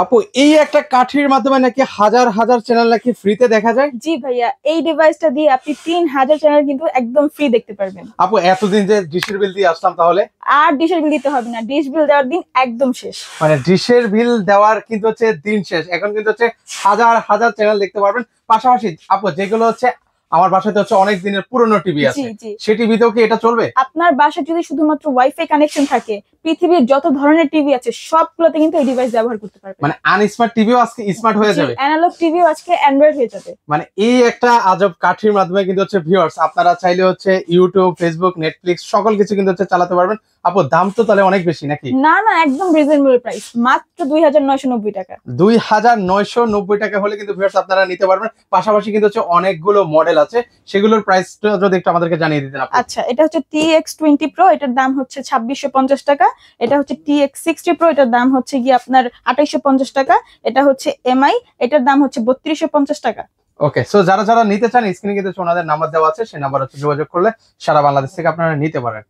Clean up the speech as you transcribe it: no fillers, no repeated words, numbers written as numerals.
আপু এই একটা কাঠির মাধ্যমে নাকি হাজার হাজার চ্যানেল নাকি ফ্রিতে দেখা যায়? জি ভাইয়া, এই ডিভাইসটা দিয়ে আপনি 3000 চ্যানেল কিন্তু একদম ফ্রি দেখতে পারবেন। আপু এতদিন যে ডিশের বিল দিয়ে আসলাম, তাহলে আর ডিশের বিল দিতে হবে না, ডিশ বিল দেওয়ার দিন একদম শেষ। মানে ডিশের বিল দেওয়ার কিন্তু হচ্ছে দিন শেষ, এখন কিন্তু হচ্ছে হাজার হাজার চ্যানেল দেখতে পারবেন। পাশাপাশি আপু যেগুলো হচ্ছে আমার বাসাতে হচ্ছে অনেক দিনের পুরনো টিভি আছে, সেই টিভিতেও কি এটা চলবে? আপনার বাসায় যদি শুধুমাত্র ওয়াইফাই কানেকশন থাকে, পৃথিবীর যত ধরনের টিভি আছে সবগুলোতে কিন্তু এই ডিভাইস ব্যবহার করতে পারবেন। মানে আনস্মার্ট টিভিও আজকে স্মার্ট হয়ে যাবে, অ্যানালগ টিভিও আজকে অ্যান্ড্রয়েড হয়ে যাবে। মানে এই একটা আজব কাঠির মাধ্যমে কিন্তু হচ্ছে ভিউয়ার্স আপনারা চাইলে হচ্ছে ইউটিউব, ফেসবুক, নেটফ্লিক্স সকল কিছু কিন্তু হচ্ছে চালাতে পারবেন। আপু দাম তো তাহলে অনেক বেশি নাকি? না না, একদম রিজনেবল প্রাইস, মাত্র 2990 টাকা। 2990 টাকা হলে কিন্তু ভিউয়ার্স আপনারা নিতে পারবেন। পাশাপাশি কিন্তু হচ্ছে অনেকগুলো মডেল আছে, সেগুলোর প্রাইসটা যদি একটু আমাদেরকে জানিয়ে দিতেন আপনি। আচ্ছা, এটা হচ্ছে TX20 Pro, এটার দাম হচ্ছে 2650 টাকা। এটা হচ্ছে TX60 Pro, এটার দাম হচ্ছে গিয়ে আপনার 2850 টাকা। এটা হচ্ছে MI, এটার দাম হচ্ছে 3250 টাকা। ওকে, সো যারা যারা নিতে চান স্ক্রিনে কিন্তু ওনাদের নাম্বার দেওয়া আছে, সেই নাম্বার হচ্ছে যোগাযোগ করলে সারা বাংলাদেশ থেকে আপনারা নিতে পারেন।